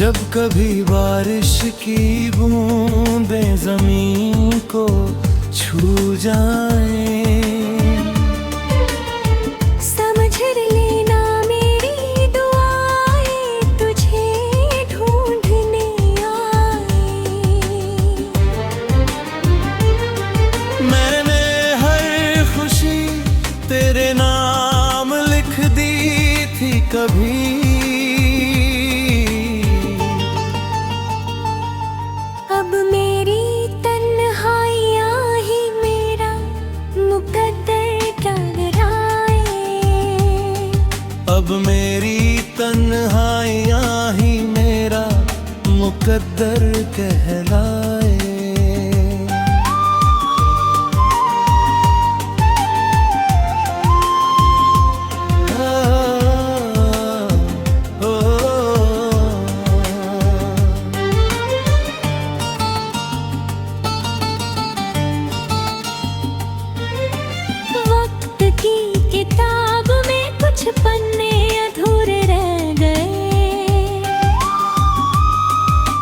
जब कभी बारिश की बूंदें ज़मीन को छू जाएं, समझ लेना मेरी दुआएं तुझे ढूंढने आए। मैंने हर खुशी तेरे नाम लिख दी थी कभी, अब मेरी तन्हाइयाँ ही मेरा मुकद्दर टकराए। अब मेरी तन्हाइयाँ ही मेरा मुकद्दर कहलाए। किताब में कुछ पन्ने अधूरे रह गए,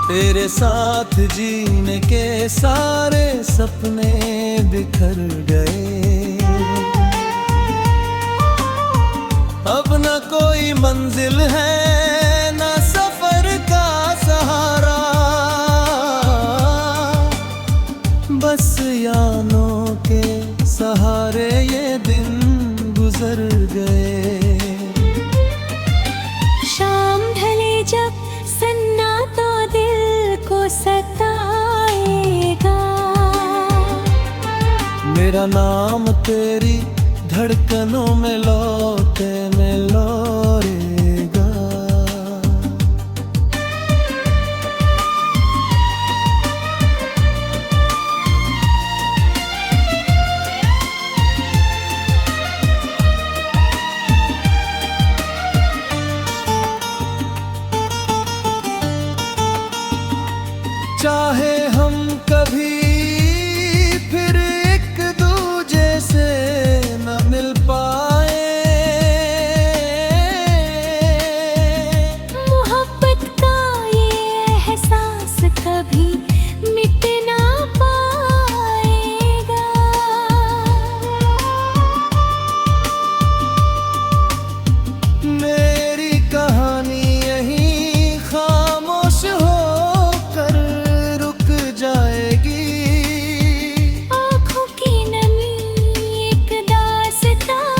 तेरे साथ जीने के सारे सपने बिखर गए। अब न कोई मंजिल है न सफर का सहारा, बस यानों के सहारे ये दिन गुजर गए। शाम ढले जब सन्नाटा दिल को सताएगा, मेरा नाम तेरी धड़कनों में लौटे में लोरेगा। चाहे हम कभी फिर एक दूजे से न मिल पाए, मोहब्बत का ये एहसास कभी मिट ना पाएगा। मेरी कहानी यही खामोश होकर रुक जाएगी। आँखों की नमी एक दास्तां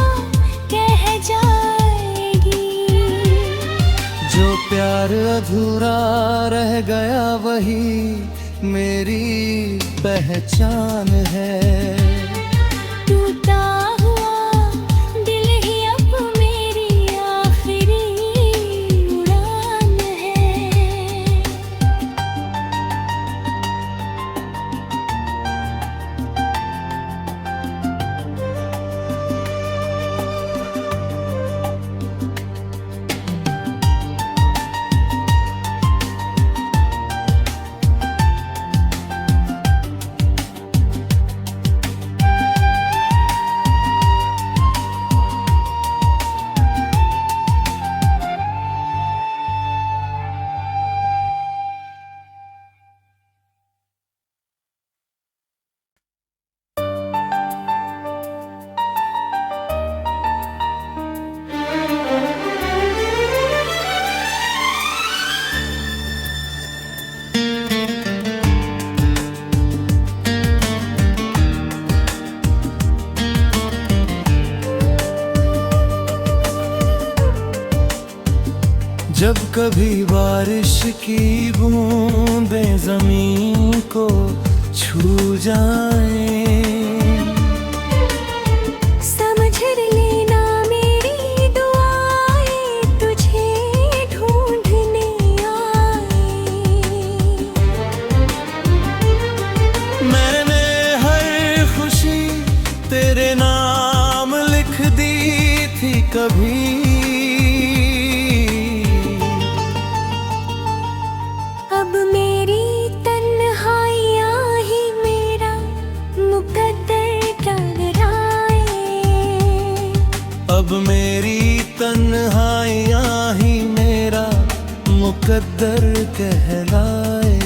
कह जाएगी। जो प्यार अधूरा रह गया वही मेरी पहचान है। टूटा हुआ दिल ही अब मेरी आखिरी उड़ान है। जब कभी बारिश की बूंदें ज़मीन को छू जाएं, समझ लेना मेरी दुआएं तुझे ढूंढने आए। मैंने हर खुशी तेरे नाम लिख दी थी कभी, अब मेरी तन्हाइयाँ ही मेरा मुकद्दर टकराए। अब मेरी तन्हाइयाँ ही मेरा मुकद्दर कहलाए।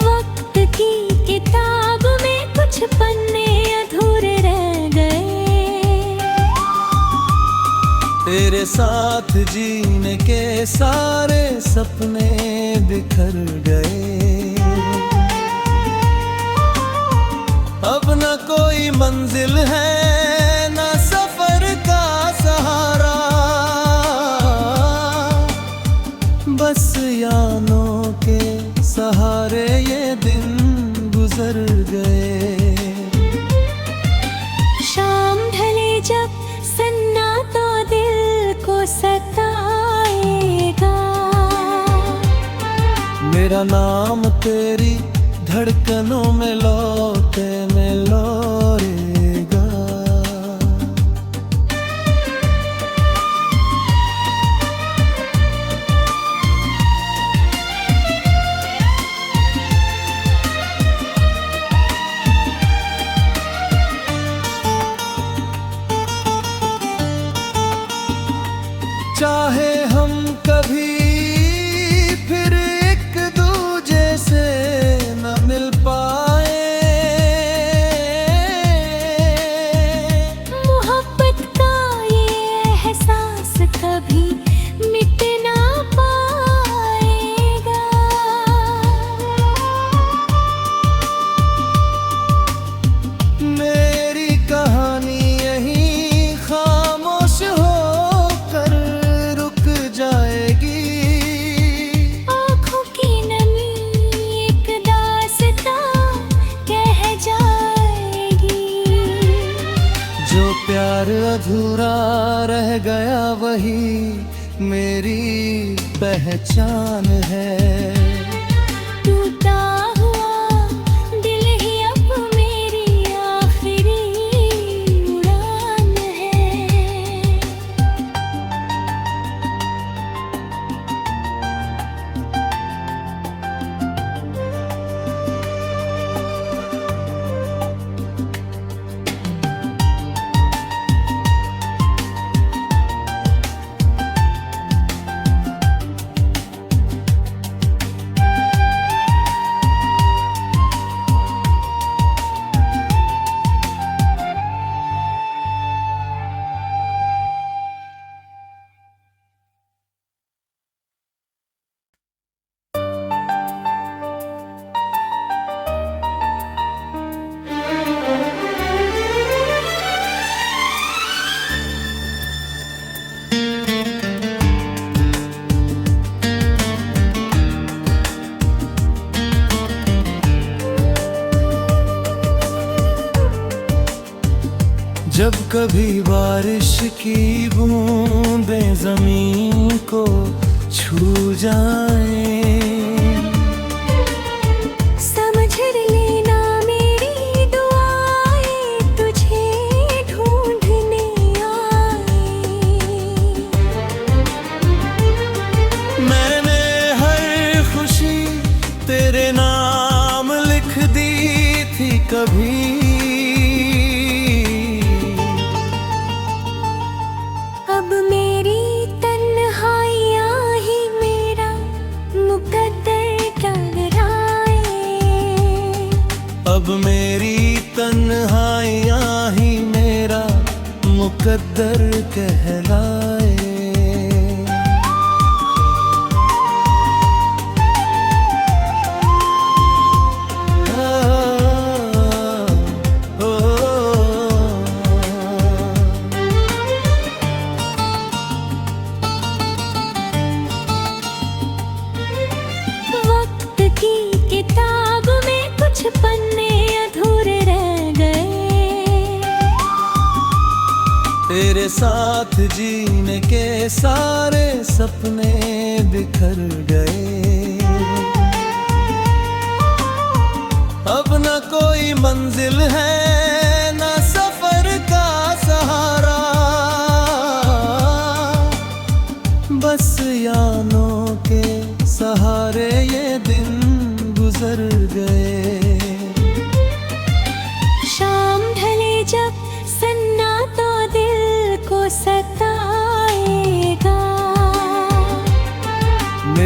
वक्त की किताब में कुछ पन्ने अधूरे रह गए। तेरे साथ जीने के सारे सपने बिखर गए। अब न कोई मंजिल है न सफर का सहारा, बस यानों के सहारे ये दिन गुजर गए। शाम ढले जब सन्नाटा दिल को सताएगा। मेरा नाम तेरी धड़कनों में लौटे में लोरेगा। चाहे हम कभी फिर एक दूजे से न मिल पाए, मोहब्बत का ये एहसास कभी मिट ना पाएगा। मेरी कहानी यहीं खामोश होकर रुक जाएगी। आँखों की नमी एक दास्तां कह जाएगी। जो प्यार अधूरा रह गया वही मेरी पहचान है। टूटा हुआ दिल ही अब मेरी आखिरी उड़ान है। जब कभी बारिश की बूंदें जमीन को छू जाएं, समझ लेना मेरी दुआएं तुझे ढूंढने आए। मैंने हर खुशी तेरे नाम लिख दी थी कभी। अब मेरी तन्हाइयाँ ही मेरा मुकद्दर कहलाए। अब मेरी तन्हाइयाँ ही मेरा मुकद्दर कहलाए। वक्त की किताब में कुछ पन्ने अधूरे रह गए। तेरे साथ जीने के सारे सपने बिखर गए। अब न कोई मंजिल है न सफर का सहारा,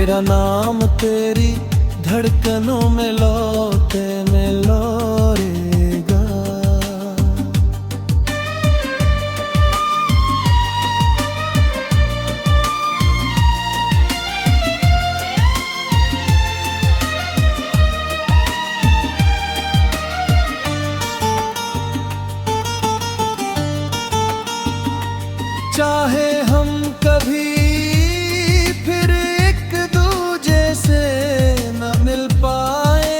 तेरा नाम तेरी धड़कनों में लौटे में लोरेगा। चाहे हम कभी फिर एक दूजे से न मिल पाए,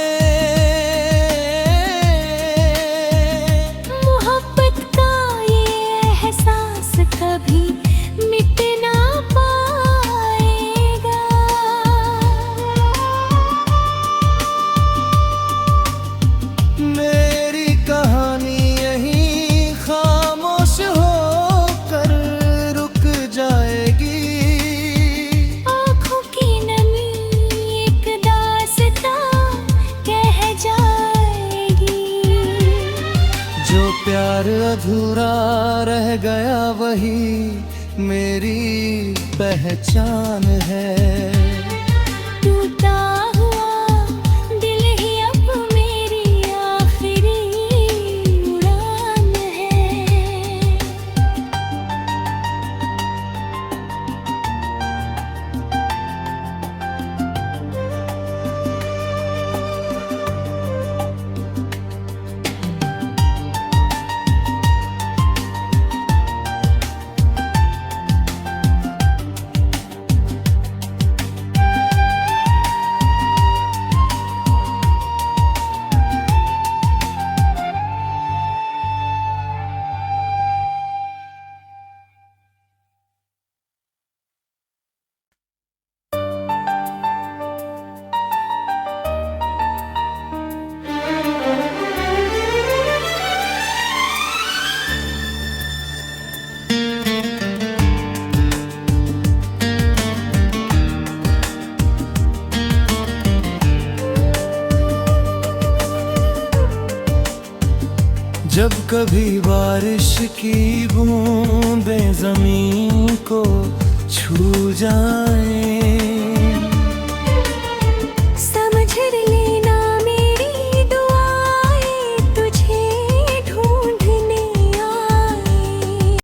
मोहब्बत का ये एहसास कभी मिट ना पाएगा। मेरी कहानी यहीं खामोश होकर रुक जाएगी। आँखों की नमी एक दास्तां कह जाएगी। जो प्यार अधूरा रह गया वही मेरी पहचान है। टूटा हुआ दिल ही अब मेरी आखिरी उड़ान है। जब कभी बारिश की बूंदें जमीन को छू जाएं,